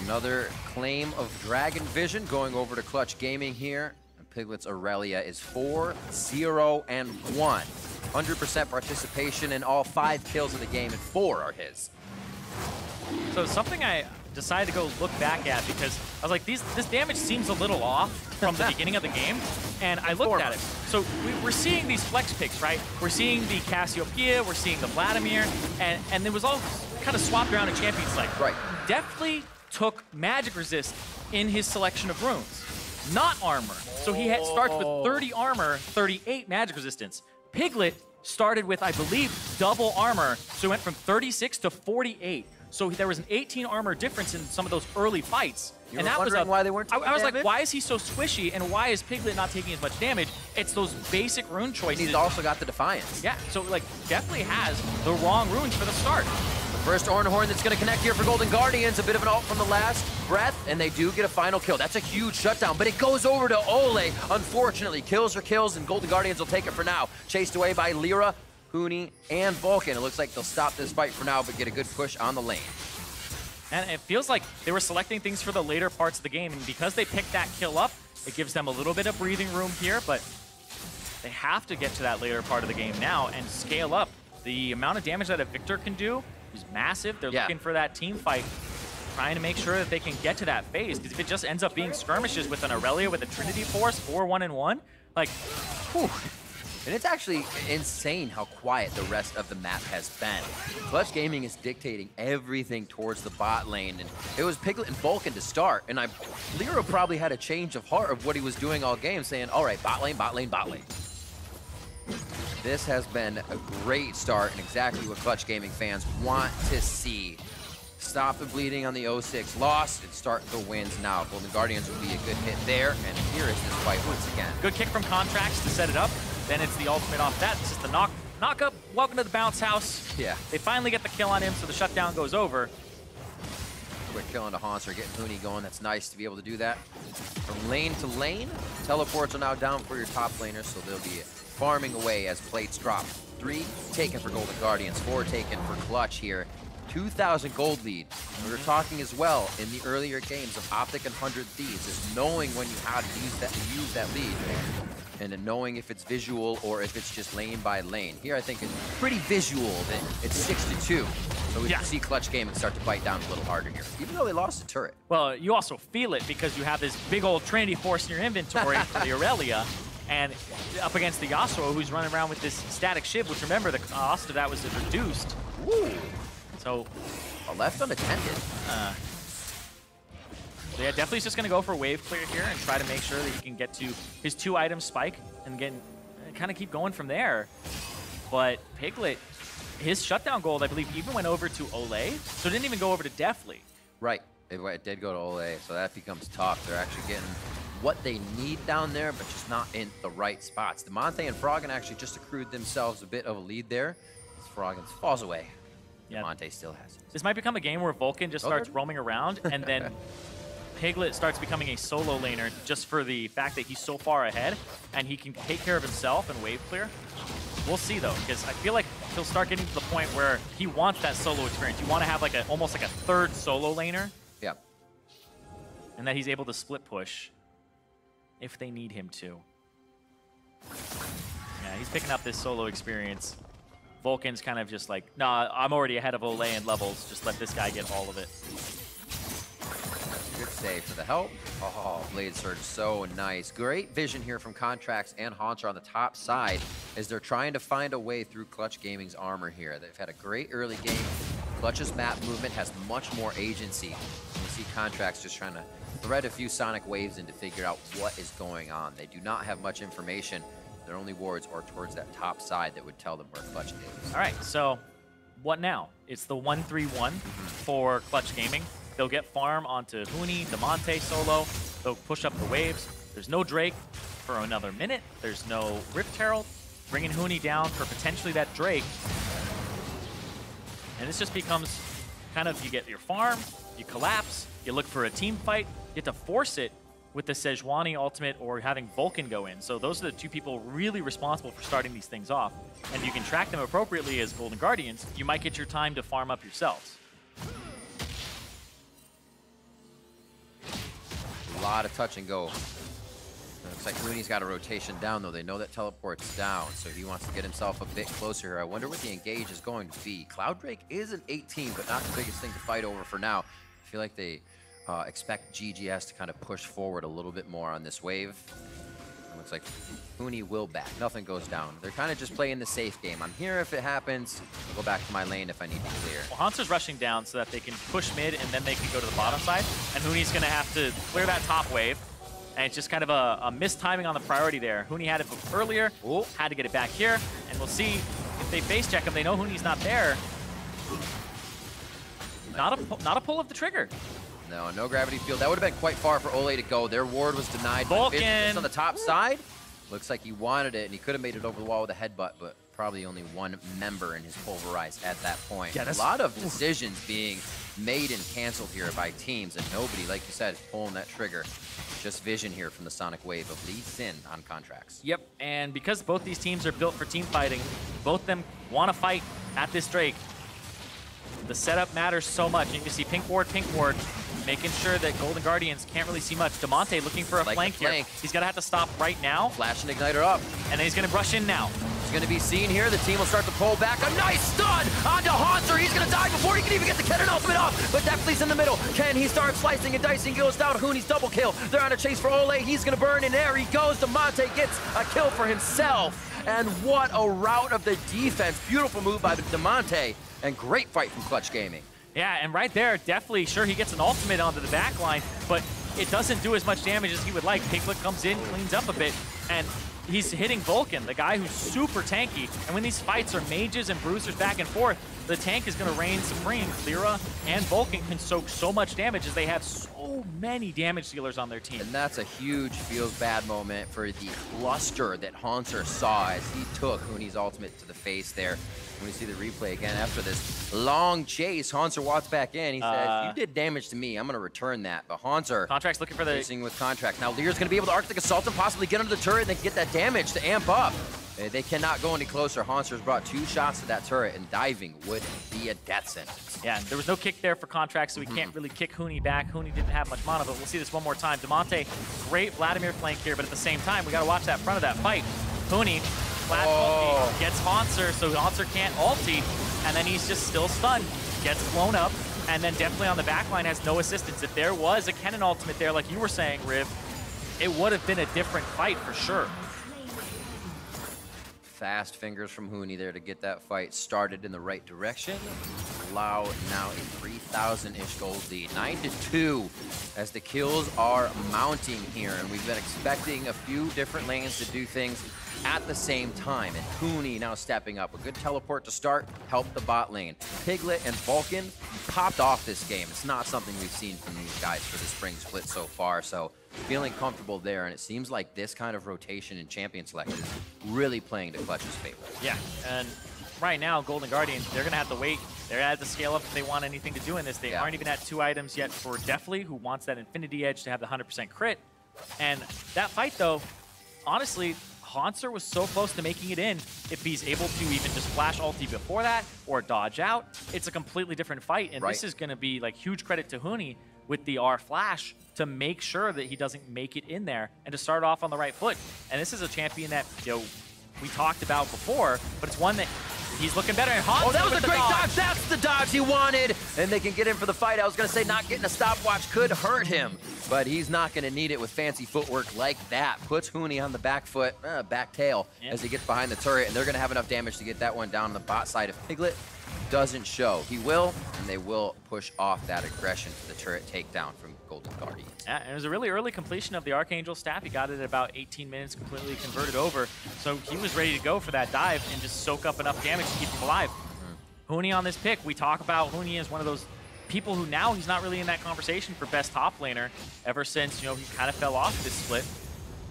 Speaker 2: Another claim of Dragon Vision going over to Clutch Gaming here. Piglet's Aurelia is 4, 0, and 1. 100% participation in all 5 kills of the game, and 4 are his.
Speaker 1: So something I decided to go look back at because I was like, this damage seems a little off from the beginning of the game, and I looked at it. So we're seeing these flex picks, right? We're seeing the Cassiopeia, we're seeing the Vladimir, and it was all kind of swapped around in champion select.
Speaker 2: Right.
Speaker 1: Deftly took magic resist in his selection of runes. Not armor. So he starts with 30 armor, 38 magic resistance. Piglet started with, I believe, double armor, so it went from 36 to 48. So there was an 18 armor difference in some of those early fights.
Speaker 2: You were wondering why they weren't taking
Speaker 1: I was
Speaker 2: damage?
Speaker 1: like, why is he so squishy, and why is Piglet not taking as much damage? It's those basic rune choices.
Speaker 2: And he's also got the Defiance.
Speaker 1: Yeah, so like, definitely has the wrong runes for the start.
Speaker 2: First Ornn Horn that's going to connect here for Golden Guardians. A bit of an ult from the last breath, and they do get a final kill. That's a huge shutdown, but it goes over to Olleh. Unfortunately, kills are kills, and Golden Guardians will take it for now. Chased away by Lira, Huni, and Vulcan. It looks like they'll stop this fight for now, but get a good push on the lane.
Speaker 1: And it feels like they were selecting things for the later parts of the game, and because they picked that kill up, it gives them a little bit of breathing room here, but they have to get to that later part of the game now and scale up. The amount of damage that a Victor can do is massive. They're looking for that team fight, trying to make sure that they can get to that phase, because if it just ends up being skirmishes with an Aurelia with a Trinity Force, 4-1-1, like, whew,
Speaker 2: And it's actually insane how quiet the rest of the map has been. Clutch Gaming is dictating everything towards the bot lane, and it was Piglet and Vulcan to start, and Lira probably had a change of heart of what he was doing all game, saying, all right, bot lane, bot lane, bot lane. This has been a great start and exactly what Clutch Gaming fans want to see. Stop the bleeding on the 0-6 loss and start the wins now. Golden Guardians would be a good hit there, and here is this fight once again.
Speaker 1: Good kick from Contractz to set it up. Then it's the ultimate off that. This is the knock up. Welcome to the bounce house.
Speaker 2: Yeah.
Speaker 1: They finally get the kill on him, so the shutdown goes over.
Speaker 2: Quick kill into Hauntzer, getting Huni going. That's nice to be able to do that. From lane to lane, teleports are now down for your top laners, so they'll be farming away as plates drop. 3 taken for Golden Guardians, 4 taken for Clutch here. 2,000 gold lead. We were talking as well in the earlier games of Optic and 100 Thieves, is knowing when you have to use that lead, and then knowing if it's visual or if it's just lane by lane. Here I think it's pretty visual that it's 6-2. So we can see Clutch Gaming start to bite down a little harder here, even though they lost a turret.
Speaker 1: Well, you also feel it because you have this big old Trinity Force in your inventory for the Aurelia, and up against the Yasuo, who's running around with this static shiv, which remember, the cost of that was reduced.
Speaker 2: Ooh.
Speaker 1: So,
Speaker 2: left unattended.
Speaker 1: So yeah, Deftly's just going to go for wave clear here and try to make sure that he can get to his 2-item spike and kind of keep going from there. But Piglet, his shutdown gold, I believe, even went over to Olleh, so it didn't even go over to Deftly.
Speaker 2: Right. It did go to Olleh, so that becomes tough. They're actually getting what they need down there, but just not in the right spots. Damonte and Froggen actually just accrued themselves a bit of a lead there. As Froggen falls away.
Speaker 1: Yeah.
Speaker 2: Damonte still has it.
Speaker 1: This might become a game where Vulcan just starts roaming around, and then Piglet starts becoming a solo laner just for the fact that he's so far ahead, and he can take care of himself and wave clear. We'll see, though, because I feel like he'll start getting to the point where he wants that solo experience. You want to have like almost like a third solo laner.
Speaker 2: Yeah.
Speaker 1: And that he's able to split push if they need him to. Yeah, he's picking up this solo experience. Vulcan's kind of just like, nah, I'm already ahead of Olleh in levels. Just let this guy get all of it.
Speaker 2: Good save for the help. Oh, Blade Surge, so nice. Great vision here from Contractz and Hauntzer on the top side as they're trying to find a way through Clutch Gaming's armor here. They've had a great early game. Clutch's map movement has much more agency. You see Contractz just trying to thread a few sonic waves in to figure out what is going on. They do not have much information. Their only wards are towards that top side that would tell them where Clutch is.
Speaker 1: All right, so what now? It's the 1-3-1 for Clutch Gaming. They'll get farm onto Huni, Damonte solo. They'll push up the waves. There's no Drake for another minute. There's no Rift Herald. Bringing Huni down for potentially that Drake. And this just becomes kind of, you get your farm, you collapse, you look for a team fight, you have to force it with the Sejuani ultimate or having Vulcan go in. So those are the two people really responsible for starting these things off. And you can track them appropriately as Golden Guardians. You might get your time to farm up yourselves.
Speaker 2: A lot of touch and go. Looks like Huni's got a rotation down, though. They know that teleport's down, so he wants to get himself a bit closer here. I wonder what the engage is going to be. Cloud Drake is an 18, but not the biggest thing to fight over for now. I feel like they expect GGS to kind of push forward a little bit more on this wave. It looks like Huni will back. Nothing goes down. They're kind of just playing the safe game. I'm here if it happens. I'll go back to my lane if I need to clear.
Speaker 1: Well, Hauntzer's rushing down so that they can push mid and then they can go to the bottom side. And Huni's going to have to clear that top wave. And it's just kind of a mistiming on the priority there. Huni had it earlier, had to get it back here. And we'll see if they face check him. They know Huni's not there. Not a pull of the trigger.
Speaker 2: No, no gravity field. That would have been quite far for Olleh to go. Their ward was denied.
Speaker 1: Vulcan
Speaker 2: on the top side. Looks like he wanted it, and he could have made it over the wall with a headbutt, but probably only one member in his pulverize at that point. Yeah, a lot of decisions being made and canceled here by teams, and nobody, like you said, is pulling that trigger. Just vision here from the Sonic Wave of Lee Sin on Contractz.
Speaker 1: Yep, and because both these teams are built for team fighting, both of them want to fight at this Drake. The setup matters so much. You can see pink ward, making sure that Golden Guardians can't really see much. Damonte looking for a flank here. He's going to have to stop right now.
Speaker 2: Flash and Igniter up.
Speaker 1: And then he's going to rush in now.
Speaker 2: He's going to be seen here. The team will start to pull back. A nice stun onto Hauntzer. He's going to die before he can even get the Kennen ultimate off. But Deftly's in the middle. Ken, he starts slicing and dicing, goes down. Huni's double kill. They're on a chase for Olleh. He's going to burn, and there he goes. Damonte gets a kill for himself. And what a rout of the defense. Beautiful move by Damonte, and great fight from Clutch Gaming.
Speaker 1: Yeah, and right there, definitely, sure, he gets an ultimate onto the back line, but it doesn't do as much damage as he would like. Piglet comes in, cleans up a bit, and he's hitting Vulcan, the guy who's super tanky. And when these fights are mages and bruisers back and forth, the tank is going to reign supreme. Lira and Vulcan can soak so much damage as they have so many damage dealers on their team.
Speaker 2: And that's a huge feels bad moment for the cluster that Hauntzer saw as he took Huni's ultimate to the face there. When we see the replay again after this long chase, Hauntzer walks back in. He says, "You did damage to me. I'm going to return that." But Hauntzer
Speaker 1: Contractz looking for the
Speaker 2: chasing with Contractz. Now Lira's going to be able to Arctic Assault and possibly get under the turret and then get that damage to amp up. They cannot go any closer. Hauntzer's brought 2 shots to that turret, and diving would be a death sentence.
Speaker 1: Yeah, there was no kick there for Contractz, so we can't really kick Huni back. Huni didn't have much mana, but we'll see this one more time. Damonte, great Vladimir flank here, but at the same time, we got to watch that front of that fight. Huni, flat ulti, gets Hauntzer, so Hauntzer can't ulti, and then he's just still stunned, gets blown up, and then definitely on the back line has no assistance. If there was a Kennen ultimate there, like you were saying, Riv, it would have been a different fight for sure.
Speaker 2: Fast fingers from Huni there to get that fight started in the right direction. Allow now a 3,000-ish gold lead. 9-2 as the kills are mounting here, and we've been expecting a few different lanes to do things at the same time. And Huni now stepping up. A good teleport to start, help the bot lane. Piglet and Vulcan popped off this game. It's not something we've seen from these guys for the spring split so far, so feeling comfortable there, and it seems like this kind of rotation and champion selection is really playing to Clutch's favor.
Speaker 1: Yeah, and right now, Golden Guardians, they're going to have to wait. They're going to have to scale up if they want anything to do in this. They aren't even at 2 items yet for Deftly, who wants that Infinity Edge to have the 100% crit. And that fight, though, honestly, Hauntzer was so close to making it in. If he's able to even just flash ulti before that or dodge out, it's a completely different fight. And this is going to be like huge credit to Huni with the R flash to make sure that he doesn't make it in there and to start off on the right foot. And this is a champion that, you know, we talked about before, but it's one that he's looking better. And Hauntzer,
Speaker 2: that was a great dodge. That's the dodge he wanted. And they can get in for the fight. I was going to say not getting a stopwatch could hurt him, but he's not going to need it with fancy footwork like that. Puts Huni on the back foot, back tail as he gets behind the turret, and they're going to have enough damage to get that one down on the bot side. If Piglet doesn't show, he will, and they will push off that aggression to the turret takedown from Golden Guardians.
Speaker 1: Yeah, and it was a really early completion of the Archangel staff. He got it at about 18 minutes, completely converted over. So he was ready to go for that dive and just soak up enough damage to keep him alive. Huni on this pick, we talk about Huni as one of those people who now he's not really in that conversation for best top laner ever since, you know, he kind of fell off this split.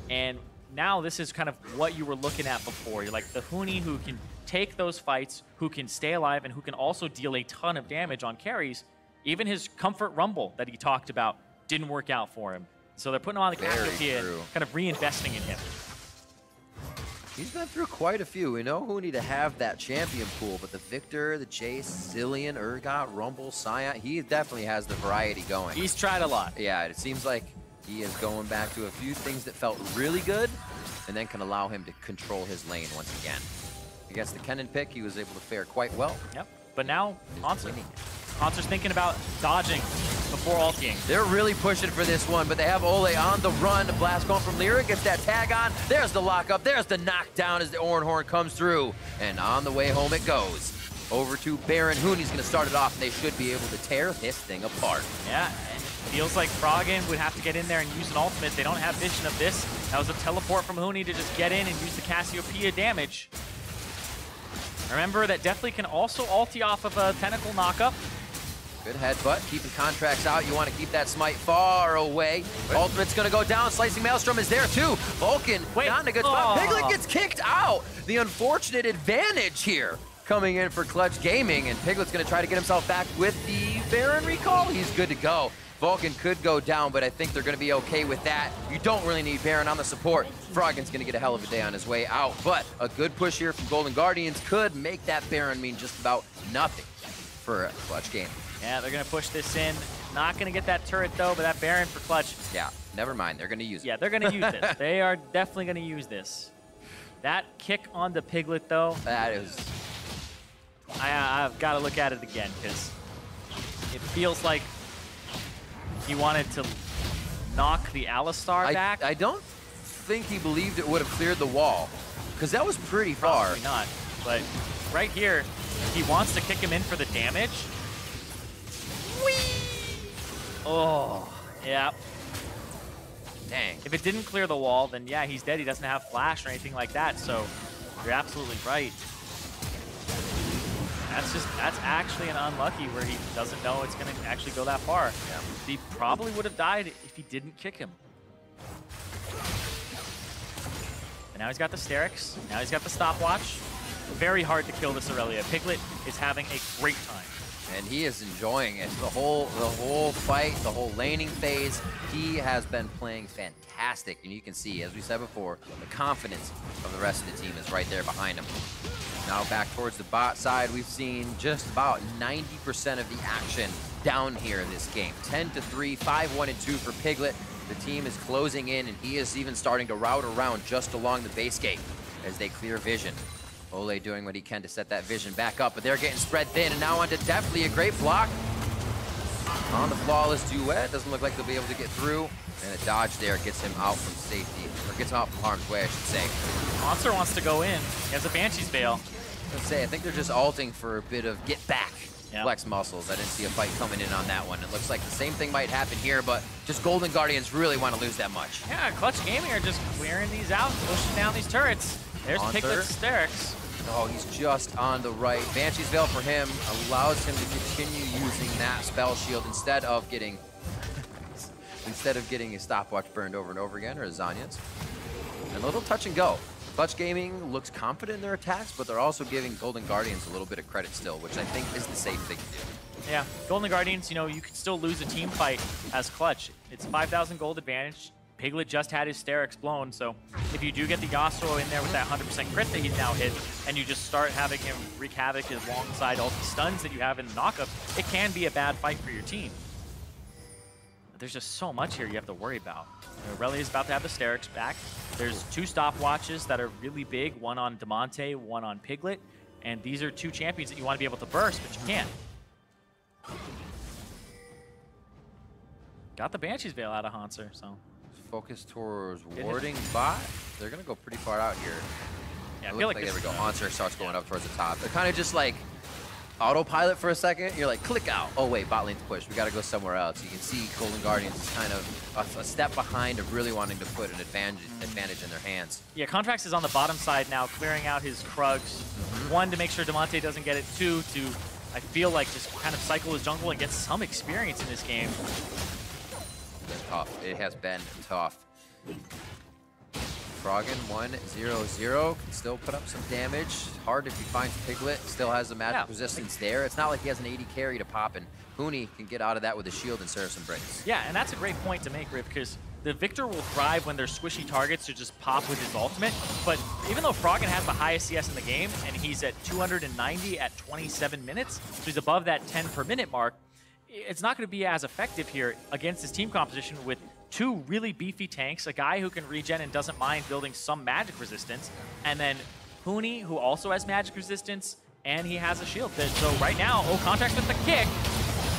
Speaker 1: And now this is kind of what you were looking at before. You're like the Huni who can take those fights, who can stay alive, and who can also deal a ton of damage on carries. Even his Comfort Rumble that he talked about didn't work out for him. So they're putting him on the Cassiopeia, kind of reinvesting in him.
Speaker 2: He's been through quite a few. We know Huni to have that champion pool, but the Victor, the Chase, Zillion, Urgot, Rumble, Scion, he definitely has the variety going.
Speaker 1: He's tried a lot.
Speaker 2: Yeah, it seems like he is going back to a few things that felt really good and then can allow him to control his lane once again. Against the Kennen pick, he was able to fare quite well.
Speaker 1: Yep, but now Hauntzer's thinking about dodging before ulting.
Speaker 2: They're really pushing for this one, but they have Olleh on the run. The blast going from Lira, gets that tag on. There's the lockup, there's the knockdown as the Horn comes through. And on the way home it goes. Over to Baron. Huni's gonna start it off, and they should be able to tear this thing apart.
Speaker 1: Yeah, and it feels like Froggen would have to get in there and use an ultimate. They don't have vision of this. That was a teleport from Huni to just get in and use the Cassiopeia damage. Remember that Deftly can also ulti off of a tentacle knockup.
Speaker 2: Good headbutt, keeping Contractz out. You want to keep that smite far away. Ultimate's going to go down. Slicing Maelstrom is there too. Vulcan, not in a good spot. Piglet gets kicked out. The unfortunate advantage here coming in for Clutch Gaming, and Piglet's going to try to get himself back with the Baron recall. He's good to go. Vulcan could go down, but I think they're going to be okay with that. You don't really need Baron on the support. Froggen's going to get a hell of a day on his way out, but a good push here from Golden Guardians could make that Baron mean just about nothing for Clutch Gaming.
Speaker 1: Yeah, they're going to push this in. Not going to get that turret, though, but that Baron for Clutch.
Speaker 2: Yeah, never mind. They're going to use it.
Speaker 1: Yeah, they're going to use it. They are definitely going to use this. That kick on the Piglet, though,
Speaker 2: That is...
Speaker 1: I've got to look at it again, because it feels like he wanted to knock the Alistar back.
Speaker 2: I don't think he believed it would have cleared the wall, because that was pretty far.
Speaker 1: Probably not, but right here, he wants to kick him in for the damage. Whee! Oh, yeah.
Speaker 2: Dang.
Speaker 1: If it didn't clear the wall, then yeah, he's dead. He doesn't have flash or anything like that, so you're absolutely right. That's actually an unlucky where he doesn't know it's going to actually go that far. Yeah. He probably would have died if he didn't kick him. And now he's got the Sterix. Now he's got the stopwatch. Very hard to kill this Aurelia. Piglet is having a great time.
Speaker 2: And he is enjoying it. The whole fight, the whole laning phase, he has been playing fantastic. And you can see, as we said before, the confidence of the rest of the team is right there behind him. Now back towards the bot side, we've seen just about 90% of the action down here in this game. 10-3, 5-1-2 for Piglet. The team is closing in, and he is even starting to route around just along the base gate as they clear vision. Olleh doing what he can to set that vision back up, but they're getting spread thin, and now onto Deftly, a great block. On the flawless duet, doesn't look like they'll be able to get through, and a dodge there gets him out from safety, or gets him out from harm's way, I should say.
Speaker 1: Hauntzer wants to go in. He has a Banshee's Veil.
Speaker 2: I think they're just ulting for a bit of get back.
Speaker 1: Yep.
Speaker 2: Flex muscles. I didn't see a fight coming in on that one. It looks like the same thing might happen here, but just Golden Guardians really want to lose that much.
Speaker 1: Yeah, Clutch Gaming are just clearing these out, pushing down these turrets. There's Piglet's Sterix.
Speaker 2: Oh, he's just on the right. Banshee's Veil for him allows him to continue using that spell shield instead of getting his stopwatch burned over and over again, or his Zanya's. And a little touch and go. Clutch Gaming looks confident in their attacks, but they're also giving Golden Guardians a little bit of credit still, which I think is the safe thing to do.
Speaker 1: Yeah, Golden Guardians, you know, you could still lose a team fight as Clutch. It's 5,000 gold advantage. Piglet just had his Sterix blown, so if you do get the Yasuo in there with that 100% crit that he's now hit, and you just start having him wreak havoc alongside all the stuns that you have in the knockup, it can be a bad fight for your team. But there's just so much here you have to worry about. Aurelia is about to have the Sterix back. There's 2 stopwatches that are really big, one on Damonte, one on Piglet, and these are 2 champions that you want to be able to burst, but you can't. Got the Banshee's Veil out of Hauntzer, so.
Speaker 2: Focus towards warding bot. They're going to go pretty far out here.
Speaker 1: Yeah, I feel like
Speaker 2: there we go. Hauntzer starts going up towards the top. They're kind of just like autopilot for a second. You're like, click out. Oh, wait, bot lane's push. We got to go somewhere else. You can see Golden Guardians is kind of a step behind of really wanting to put an advantage in their hands.
Speaker 1: Yeah, Contractz is on the bottom side now, clearing out his Krugs. 1, to make sure Damonte doesn't get it. 2, to, I feel like, just kind of cycle his jungle and get some experience in this game.
Speaker 2: It's tough. It has been tough. Froggen 1-0-0 can still put up some damage. Hard if he finds Piglet. Still has the magic resistance there. It's not like he has an 80 carry to pop, and Huni can get out of that with a shield and serve some breaks.
Speaker 1: Yeah, and that's a great point to make, Rip, because the Victor will thrive when there's squishy targets to just pop with his ultimate. But even though Froggen has the highest CS in the game, and he's at 290 at 27 minutes, so he's above that 10 per minute mark, it's not going to be as effective here against his team composition with 2 really beefy tanks, a guy who can regen and doesn't mind building some magic resistance, and then Huni, who also has magic resistance, and he has a shield. So right now, Contractz with the kick.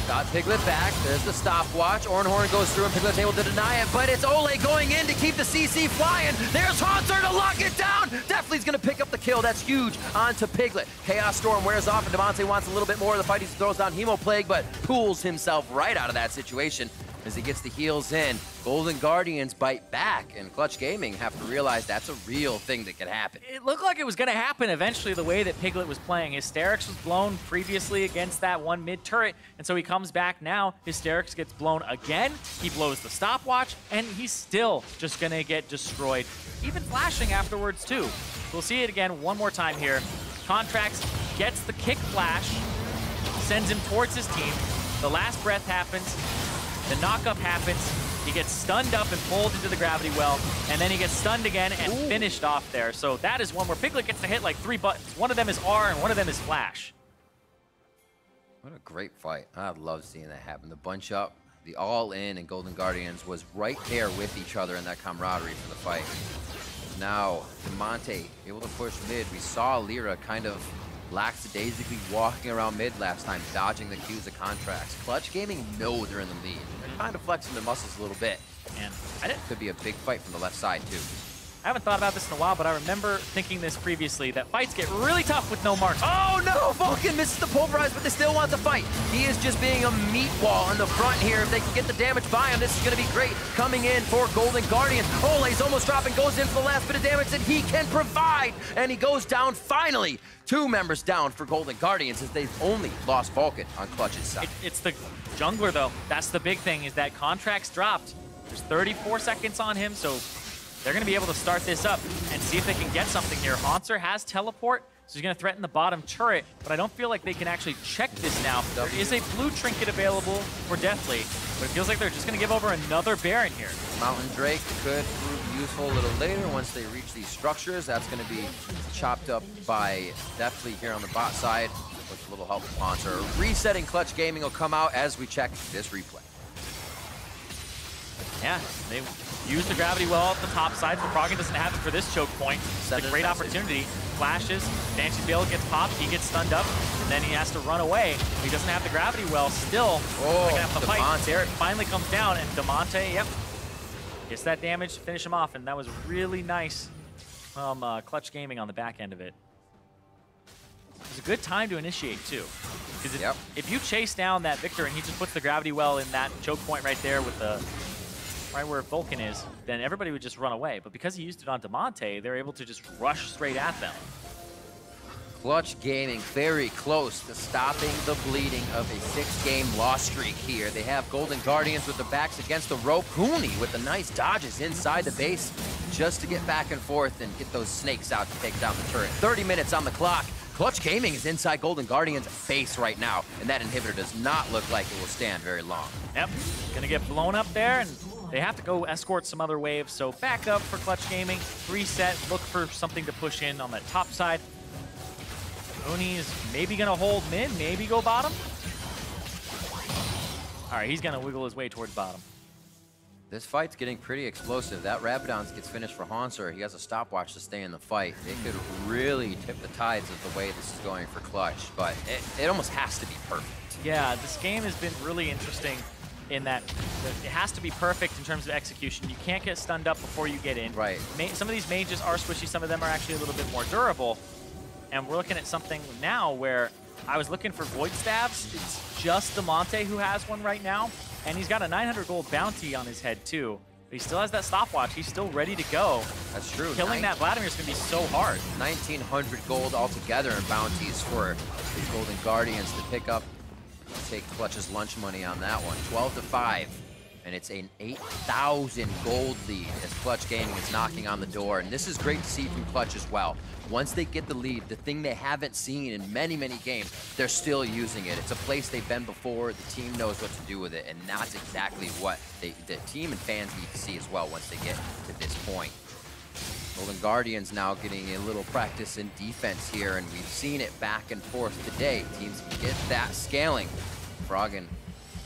Speaker 2: Got Piglet back. There's the stopwatch. Ornhorn goes through and Piglet's able to deny it, but it's Olleh going in to keep the CC flying. There's Hauntzer to lock it down. Deftly's going to pick up the kill. That's huge onto Piglet. Chaos Storm wears off, and Damonte wants a little bit more of the fight. He throws down Hemo Plague, but pulls himself right out of that situation as he gets the heals in. Golden Guardians bite back, and Clutch Gaming have to realize that's a real thing that could happen.
Speaker 1: It looked like it was going to happen eventually the way that Piglet was playing. His Sterix was blown previously against that one mid turret, and so he comes back now. His Sterix gets blown again. He blows the stopwatch, and he's still just going to get destroyed, even flashing afterwards too. We'll see it again one more time here. Contractz gets the kick flash, sends him towards his team. The last breath happens. The knockup happens. He gets stunned up and pulled into the gravity well, and then he gets stunned again and finished off there. So that is one where Piglet gets to hit like 3 buttons. One of them is R and one of them is flash.
Speaker 2: What a great fight. I love seeing that happen. The bunch up, the all in, and Golden Guardians was right there with each other in that camaraderie for the fight. Now, Damonte able to push mid. We saw Lira kind of lackadaisically walking around mid last time, dodging the Qs of Contractz. Clutch Gaming know they're in the lead. They're kind of flexing their muscles a little bit.
Speaker 1: And
Speaker 2: Could be a big fight from the left side, too.
Speaker 1: I haven't thought about this in a while, but I remember thinking this previously, that fights get really tough with no marks.
Speaker 2: Oh no, Vulcan misses the pulverize, but they still want to fight. He is just being a meat wall in the front here. If they can get the damage by him, this is going to be great. Coming in for Golden Guardians. Olleh's almost dropping, goes in for the last bit of damage that he can provide. And he goes down finally. 2 members down for Golden Guardians as they've only lost Vulcan on Clutch's side.
Speaker 1: It's the jungler, though. That's the big thing, is that Contractz dropped. There's 34 seconds on him, so they're going to be able to start this up and see if they can get something here. Hauntzer has teleport, so he's going to threaten the bottom turret, but I don't feel like they can actually check this now. There is a blue trinket available for Deftly, but it feels like they're just going to give over another Baron here.
Speaker 2: Mountain Drake could prove useful a little later once they reach these structures. That's going to be chopped up by Deftly here on the bot side with a little help from Hauntzer. Resetting Clutch Gaming will come out as we check this replay.
Speaker 1: Yeah, they use the gravity well at the top side, but Froggen doesn't have it for this choke point. It's a great opportunity. Flashes, Banshee's Veil gets popped, he gets stunned up, and then he has to run away. He doesn't have the gravity well. Still, they're gonna have to fight. Derek finally comes down, and Damonte, yep, gets that damage to finish him off, and that was really nice from Clutch Gaming on the back end of it. It was a good time to initiate, too. Because if you chase down that Victor and he just puts the gravity well in that choke point right there with the right where Vulcan is, then everybody would just run away. But because he used it on Damonte, they're able to just rush straight at them.
Speaker 2: Clutch Gaming very close to stopping the bleeding of a 6-game loss streak here. They have Golden Guardians with the backs against the rope. Huni with the nice dodges inside the base just to get back and forth and get those snakes out to take down the turret. 30 minutes on the clock. Clutch Gaming is inside Golden Guardians' base right now, and that inhibitor does not look like it will stand very long.
Speaker 1: Yep, gonna get blown up there, and they have to go escort some other waves, so back up for Clutch Gaming, reset, look for something to push in on that top side. Huni is maybe gonna hold mid, maybe go bottom. All right, he's gonna wiggle his way towards bottom.
Speaker 2: This fight's getting pretty explosive. That Rabadon gets finished for Hauntzer. He has a stopwatch to stay in the fight. It could really tip the tides of the way this is going for Clutch, but it almost has to be perfect.
Speaker 1: Yeah, this game has been really interesting in that it has to be perfect in terms of execution. You can't get stunned up before you get in.
Speaker 2: Right.
Speaker 1: Some of these mages are squishy. Some of them are actually a little bit more durable. And we're looking at something now where I was looking for Void Stabs. It's just Damonte who has one right now. And he's got a 900 gold bounty on his head, too. But he still has that stopwatch. He's still ready to go.
Speaker 2: That's true.
Speaker 1: Killing that Vladimir is going to be so hard.
Speaker 2: 1,900 gold altogether in bounties for the Golden Guardians to pick up. Take Clutch's lunch money on that one. 12-5. And it's an 8,000 gold lead as Clutch Gaming is knocking on the door. And this is great to see from Clutch as well. Once they get the lead, the thing they haven't seen in many, many games, they're still using it. It's a place they've been before. The team knows what to do with it. And that's exactly what the team and fans need to see as well once they get to this point. Golden Guardians now getting a little practice in defense here, and we've seen it back and forth today. Teams can get that scaling. Froggen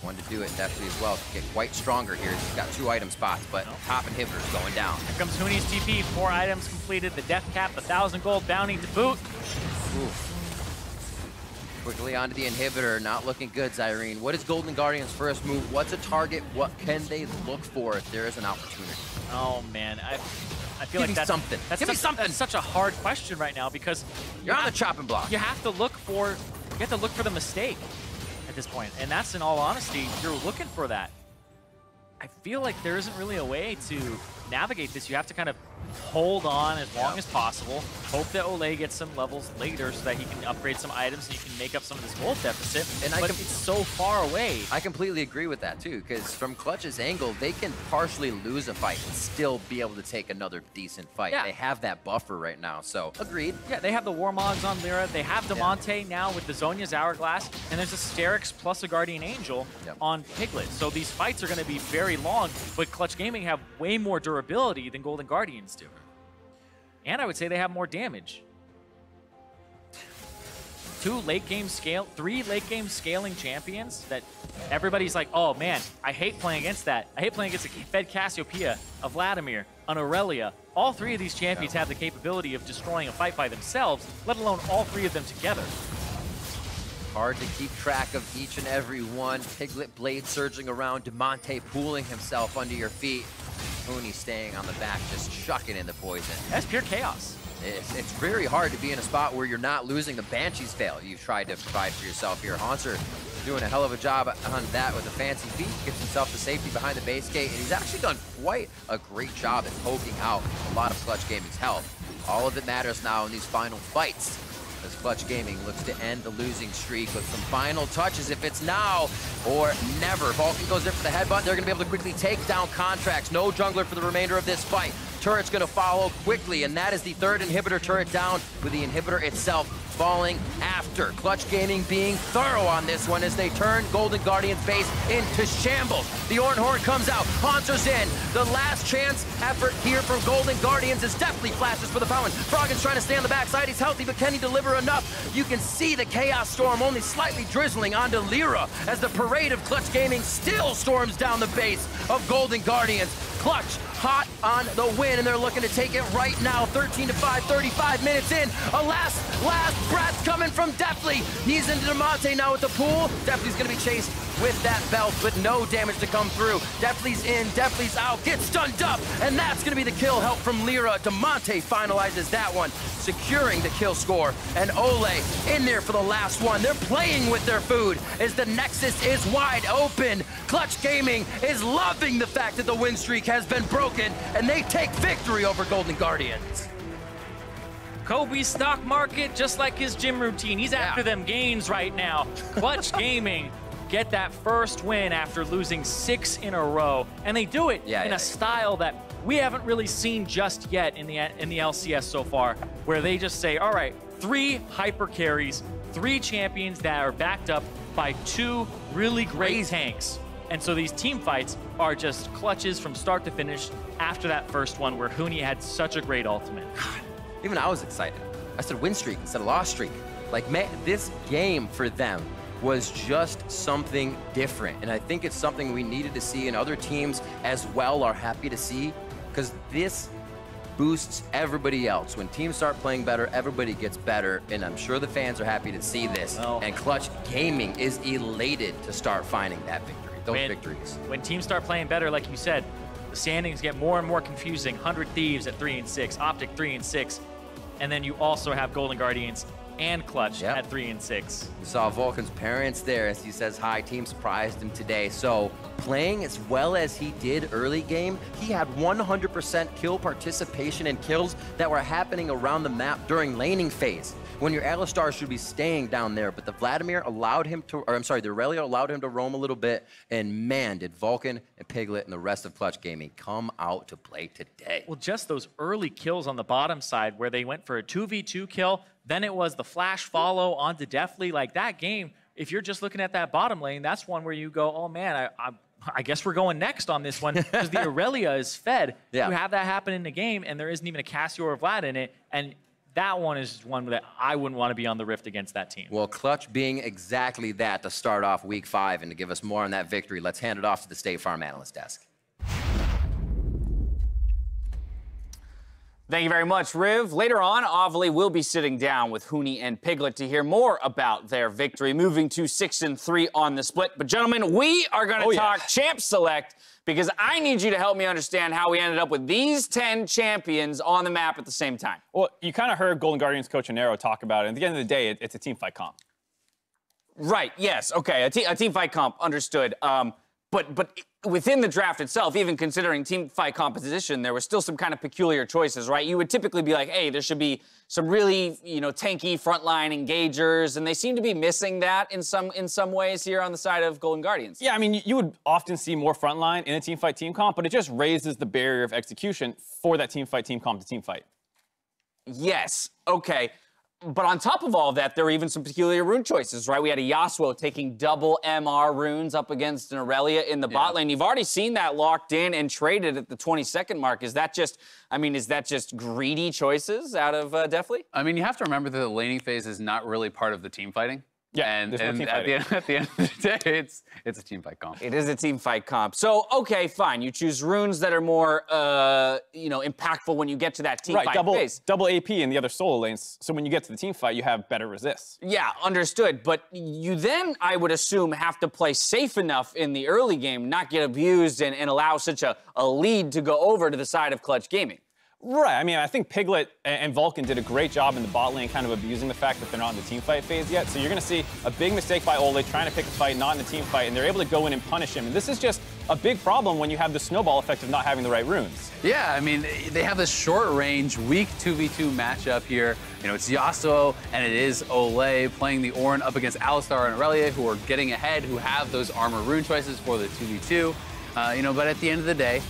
Speaker 2: wanted to do it definitely as well to get quite stronger here. He's got 2 item spots, but top inhibitor's going down.
Speaker 1: Here comes Huni's TP, 4 items completed, the death cap, 1,000 gold bounty to boot.
Speaker 2: Oof. Quickly onto the inhibitor, not looking good, Zyrene. What is Golden Guardian's first move? What's a target? What can they look for if there is an opportunity?
Speaker 1: Oh man, I feel
Speaker 2: Give
Speaker 1: like
Speaker 2: me something. Give me something.
Speaker 1: That's such a hard question right now because
Speaker 2: you're on the chopping block.
Speaker 1: You have to look for the mistake at this point, and that's, in all honesty, you're looking for that. I feel like there isn't really a way to navigate this. You have to kind of hold on as long as possible, hope that Olleh gets some levels later so that he can upgrade some items and you can make up some of this gold deficit, but it's so far away.
Speaker 2: I completely agree with that too, because from Clutch's angle, they can partially lose a fight and still be able to take another decent fight. Yeah. They have that buffer right now, so agreed.
Speaker 1: Yeah, they have the Warmogs on Lira, they have Damonte now with the Zhonya's Hourglass, and there's a Sterix plus a Guardian Angel on Piglet. So these fights are going to be very long, but Clutch Gaming have way more durability than Golden Guardians do. And I would say they have more damage. 3 late game scaling champions that everybody's like, oh man, I hate playing against that. I hate playing against a Fed Cassiopeia, a Vladimir, an Aurelia, all three of these champions have the capability of destroying a fight by themselves, let alone all three of them together.
Speaker 2: Hard to keep track of each and every one. Piglet blade surging around, Damonte pooling himself under your feet. Huni staying on the back, just chucking in the poison.
Speaker 1: That's pure chaos.
Speaker 2: It's very hard to be in a spot where you're not losing. The Banshees fail. You've tried to provide for yourself here. Hauntzer doing a hell of a job on that with a fancy feat. Gets himself to safety behind the base gate, and he's actually done quite a great job at poking out a lot of Clutch Gaming's health. All of it matters now in these final fights, as Clutch Gaming looks to end the losing streak with some final touches. If it's now or never. Vulcan goes in for the headbutt. They're going to be able to quickly take down Contractz. No jungler for the remainder of this fight. Turret's going to follow quickly, and that is the third inhibitor turret down, with the inhibitor itself falling after. Clutch Gaming being thorough on this one as they turn Golden Guardian's base into shambles. The Horn comes out, Hauntzer's in. The last chance effort here from Golden Guardians is Deftly flashes for the fountain. Froggen's trying to stay on the backside. He's healthy, but can he deliver enough? You can see the Chaos Storm only slightly drizzling onto Lira as the parade of Clutch Gaming still storms down the base of Golden Guardians. Clutch hot on the win, and they're looking to take it right now. 13-5, 35 minutes in. A last breath coming from Deftly. Knees into Damonte now with the pool. Deftly's gonna be chased with that belt, but no damage to come through. Deftly's in, Deftly's out, gets stunned up, and that's gonna be the kill. Help from Lira. Damonte finalizes that one, securing the kill score. And Olleh in there for the last one. They're playing with their food as the Nexus is wide open. Clutch Gaming is loving the fact that the win streak has been broken, and they take victory over Golden Guardians.
Speaker 1: Kobe's stock market, just like his gym routine. He's after them gains right now. Clutch Gaming get that first win after losing 6 in a row. And they do it in a style that we haven't really seen just yet in the LCS so far, where they just say, all right, 3 hyper carries, 3 champions that are backed up by 2 really great tanks. And so these team fights are just clutches from start to finish after that first one where Huni had such a great ultimate.
Speaker 2: Even I was excited. I said win streak instead of loss streak. Like, man, this game for them was just something different. And I think it's something we needed to see, and other teams as well are happy to see, because this boosts everybody else. When teams start playing better, everybody gets better, and I'm sure the fans are happy to see this. And Clutch Gaming is elated to start finding that victory, those victories.
Speaker 1: When teams start playing better, like you said, the standings get more and more confusing. 100 Thieves at 3 and 6, Optic 3 and 6, and then you also have Golden Guardians and Clutch at 3 and 6.
Speaker 2: You saw Vulcan's parents there as he says hi. Team surprised him today. So playing as well as he did early game, he had 100% kill participation and kills that were happening around the map during laning phase, when your Alistar should be staying down there. But the Vladimir allowed him to, or I'm sorry, the Aurelia allowed him to roam a little bit. And man, did Vulcan and Piglet and the rest of Clutch Gaming come out to play today.
Speaker 1: Well, just those early kills on the bottom side where they went for a 2v2 kill, then it was the flash follow onto Deftly. Like, that game, if you're just looking at that bottom lane, that's one where you go, oh man, I guess we're going next on this one, because the Aurelia is fed. You have that happen in the game, and there isn't even a Cassio or Vlad in it, and that one is one that I wouldn't want to be on the Rift against that team.
Speaker 2: Well, Clutch being exactly that to start off week 5, and to give us more on that victory, let's hand it off to the State Farm analyst desk.
Speaker 5: Thank you very much, Riv. Later on, Olleh will be sitting down with Huni and Piglet to hear more about their victory, moving to 6 and 3 on the split. But gentlemen, we are going to talk Champ Select, because I need you to help me understand how we ended up with these 10 champions on the map at the same time.
Speaker 6: Well, you kind of heard Golden Guardians coach Anero talk about it. At the end of the day, it's a team fight comp.
Speaker 5: Right, yes, okay, a team fight comp, understood. But within the draft itself, even considering team fight composition, there was still some kind of peculiar choices, right? You would typically be like, hey, there should be some really, tanky frontline engagers, and they seem to be missing that in some ways here on the side of Golden Guardians.
Speaker 6: Yeah, I mean, you would often see more frontline in a team fight team comp, but it just raises the barrier of execution for that team fight team comp to team fight.
Speaker 5: Yes, okay. But on top of all of that, there were even some peculiar rune choices, right? We had a Yasuo taking double MR runes up against an Aurelia in the bot lane. You've already seen that locked in and traded at the 20-second mark. Is that just, is that just greedy choices out of Deftly?
Speaker 7: I mean, you have to remember that the laning phase is not really part of the team fighting.
Speaker 6: Yeah,
Speaker 7: and
Speaker 6: there's no team
Speaker 7: at the end of the day, it's a team fight comp.
Speaker 5: It is a team fight comp. So, okay, fine. You choose runes that are more, impactful when you get to that team fight phase.
Speaker 6: Double AP in the other solo lanes. So when you get to the team fight, you have better resists.
Speaker 5: Yeah, understood. But you then, I would assume, have to play safe enough in the early game, not get abused and allow such a lead to go over to the side of Clutch Gaming.
Speaker 6: Right. I mean, I think Piglet and Vulcan did a great job in the bot lane kind of abusing the fact that they're not in the team fight phase yet. So you're going to see a big mistake by Olleh trying to pick a fight, not in the team fight, and they're able to go in and punish him. And this is just a big problem when you have the snowball effect of not having the right runes.
Speaker 7: Yeah, I mean, they have this short-range, weak 2v2 matchup here. You know, it's Yasuo and it is Olleh playing the Ornn up against Alistar and Aurelia, who are getting ahead, who have those armor rune choices for the 2v2. But at the end of the day,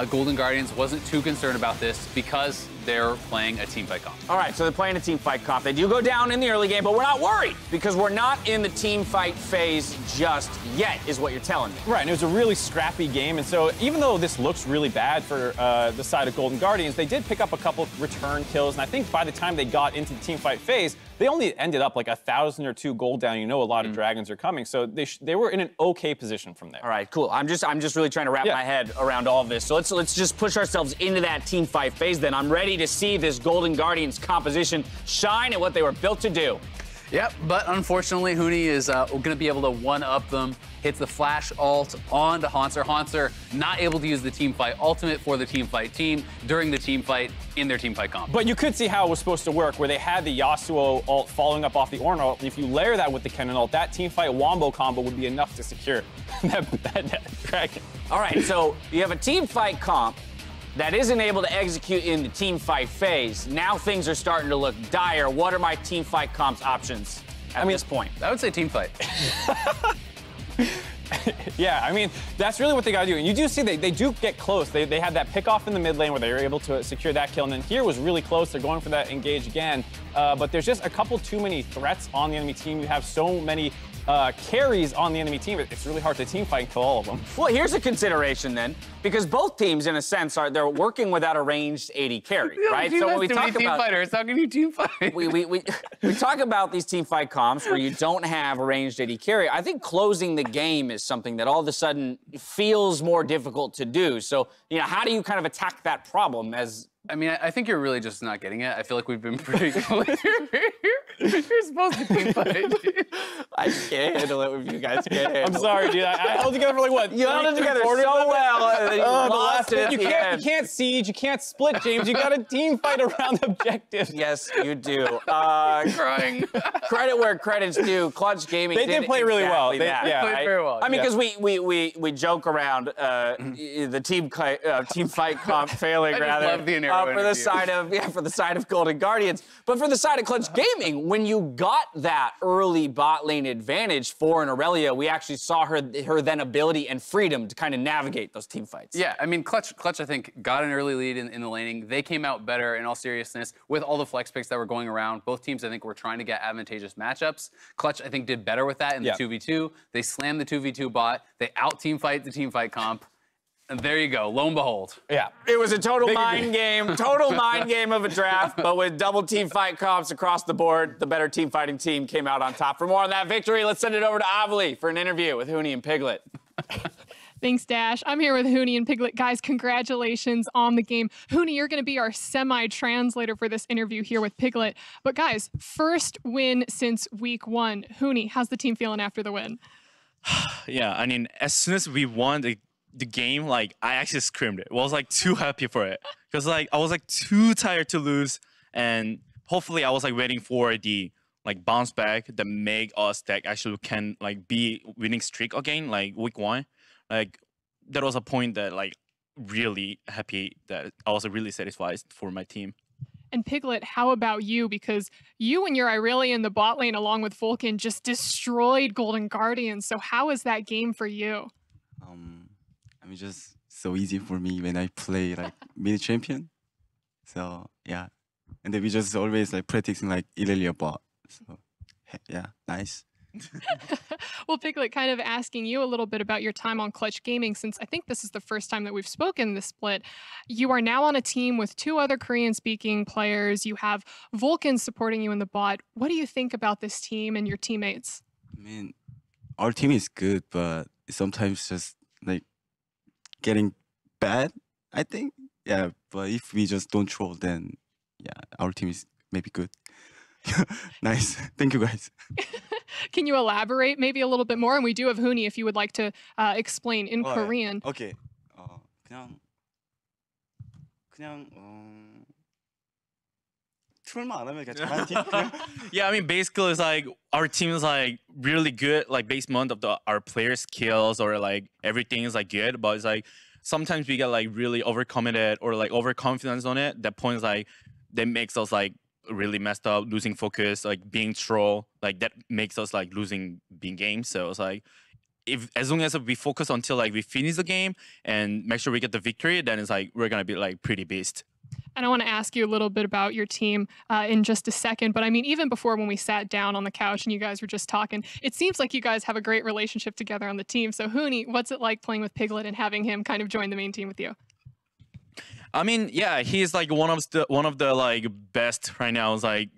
Speaker 7: Golden Guardians wasn't too concerned about this because they're playing a team fight comp.
Speaker 5: All right, so they're playing a team fight comp. They do go down in the early game, but we're not worried because we're not in the team fight phase just yet, is what you're telling me.
Speaker 6: Right, and it was a really scrappy game, and so even though this looks really bad for the side of Golden Guardians, they did pick up a couple return kills, and I think by the time they got into the team fight phase, they only ended up like 1,000 or 2 gold down. You know, a lot of dragons are coming, so they were in an okay position from there.
Speaker 5: All right, cool. I'm just really trying to wrap my head around all of this. So let's just push ourselves into that team fight phase. Then I'm ready to see this Golden Guardians composition shine at what they were built to do.
Speaker 7: Yep, but unfortunately, Huni is going to be able to one-up them. Hits the flash ult onto Hauntzer. Hauntzer not able to use the team fight ultimate for the team fight team during the team fight in their team fight comp.
Speaker 6: But you could see how it was supposed to work, where they had the Yasuo ult following up off the Ornn ult. If you layer that with the Kennen ult, that team fight wombo combo would be enough to secure that dragon.
Speaker 5: All right, so you have a team fight comp that isn't able to execute in the team fight phase. Now things are starting to look dire. What are my team fight comps options at this point?
Speaker 7: I would say team fight.
Speaker 6: Yeah, I mean, that's really what they got to do. And you do see they do get close. They had that pick off in the mid lane where they were able to secure that kill. And then here was really close. They're going for that engage again. But there's just a couple too many threats on the enemy team. You have so many carries on the enemy team. It's really hard to team fight and kill all of them.
Speaker 5: Well, here's a consideration then, because both teams, in a sense, they're working without a ranged AD carry, right?
Speaker 7: So when we talk about team fighters, how can you team fight?
Speaker 5: we talk about these team fight comps where you don't have a ranged AD carry. I think closing the game is something that all of a sudden feels more difficult to do. So, how do you kind of attack that problem as...
Speaker 7: I mean, I think you're really just not getting it. I feel like we've been pretty clear. You're supposed to team fight.
Speaker 5: I can't handle it if you guys can't handle it.
Speaker 6: I'm sorry, dude. I held together for like, what?
Speaker 5: You held it together so well. And then you lost it
Speaker 6: you can't siege, you can't split, James. You got to team fight around objectives.
Speaker 5: Yes, you do.
Speaker 7: Crying.
Speaker 5: Credit where credit's due. Clutch Gaming
Speaker 6: They did play really well. They
Speaker 7: played very well.
Speaker 5: I mean, because we joke around the team fight comp failing rather.
Speaker 7: Love the
Speaker 5: for the side of Golden Guardians, but for the side of Clutch Gaming, when you got that early bot lane advantage for an Aurelia, we actually saw her then ability and freedom to kind of navigate those team fights.
Speaker 7: Yeah, I mean, Clutch I think got an early lead in the laning. They came out better in all seriousness with all the flex picks that were going around. Both teams I think were trying to get advantageous matchups. Clutch I think did better with that in the 2v2. They slammed the 2v2 bot. They out team fight the team fight comp. And there you go, lo and behold.
Speaker 6: Yeah.
Speaker 5: It was a total mind game of a draft, but with double team fight comps across the board, the better team fighting team came out on top. For more on that victory, let's send it over to Avli for an interview with Huni and Piglet.
Speaker 3: Thanks, Dash. I'm here with Huni and Piglet. Guys, congratulations on the game. Huni, you're going to be our semi-translator for this interview here with Piglet. But guys, first win since week 1. Huni, how's the team feeling after the win?
Speaker 8: Yeah, I mean, as soon as we won the game, I actually screamed it. I was too happy for it because I was too tired to lose, and hopefully I was waiting for the bounce back that make us that actually can be winning streak again week 1. That was a point that really happy that I was really satisfied for my team.
Speaker 3: And Piglet, how about you? Because you and your Irelia in the bot lane along with Vulcan just destroyed Golden Guardians. So how is that game for you?
Speaker 9: I mean, just so easy for me when I play mid champion. So yeah, and then we just always practicing Irelia bot. So yeah, nice.
Speaker 3: Well, Piglet, kind of asking you a little bit about your time on Clutch Gaming, since I think this is the first time that we've spoken this split. You are now on a team with 2 other Korean-speaking players. You have Vulcan supporting you in the bot. What do you think about this team and your teammates?
Speaker 9: mean, our team is good, but sometimes just like getting bad, I think. Yeah, but if we just don't troll, then yeah, our team is maybe good. Nice. Thank you, guys.
Speaker 3: Can you elaborate maybe a little bit more? And we do have Huni if you would like to explain in Korean.
Speaker 9: Okay. 그냥 트롤만 안 하면 그냥 잘하는 팀.
Speaker 8: Yeah, I mean, basically, it's like our team is like really good, like based on our player skills or like everything is like good, but it's like sometimes we get like really overcommitted or like overconfidence on it. That point is like that makes us like really messed up, losing focus, like being troll, like that makes us like losing being games. So it's like if as long as we focus until like we finish the game and make sure we get the victory, then it's like we're gonna be like pretty beast.
Speaker 3: And I want to ask you a little bit about your team in just a second. But I mean, even before when we sat down on the couch and you guys were just talking, it seems like you guys have a great relationship together on the team. So Huni, what's it like playing with Piglet and having him kind of join the main team with you?
Speaker 8: I mean, yeah, he's like one of the like best right now. Is like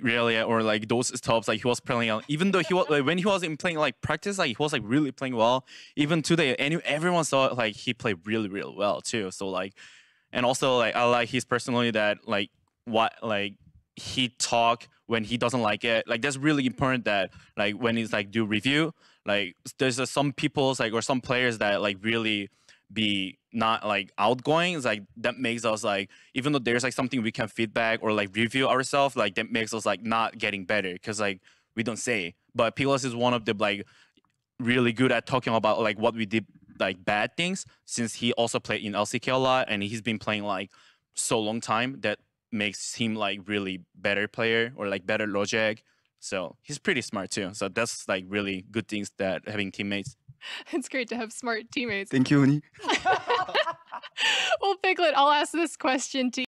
Speaker 8: really or like those stops like he was playing out. Even though he was like, when he was in playing like practice, like he was like really playing well. Even today, everyone saw like he played really well too. So like. And also, like I like his personality that like what like he talk when he doesn't like it. Like that's really important. That like when he's like do review, like there's some people's like or some players that like really be not like outgoing. It's like that makes us like even though there's like something we can feedback or like review ourselves, like that makes us like not getting better because like we don't say. But Piglet is one of the like really good at talking about like what we did. Like bad things since he also played in LCK a lot and he's been playing like so long time that makes him like really better player or like better logic. So he's pretty smart too. So that's like really good things that having teammates.
Speaker 3: It's great to have smart teammates.
Speaker 9: Thank you, Huni.
Speaker 3: Well, Piglet, I'll ask this question to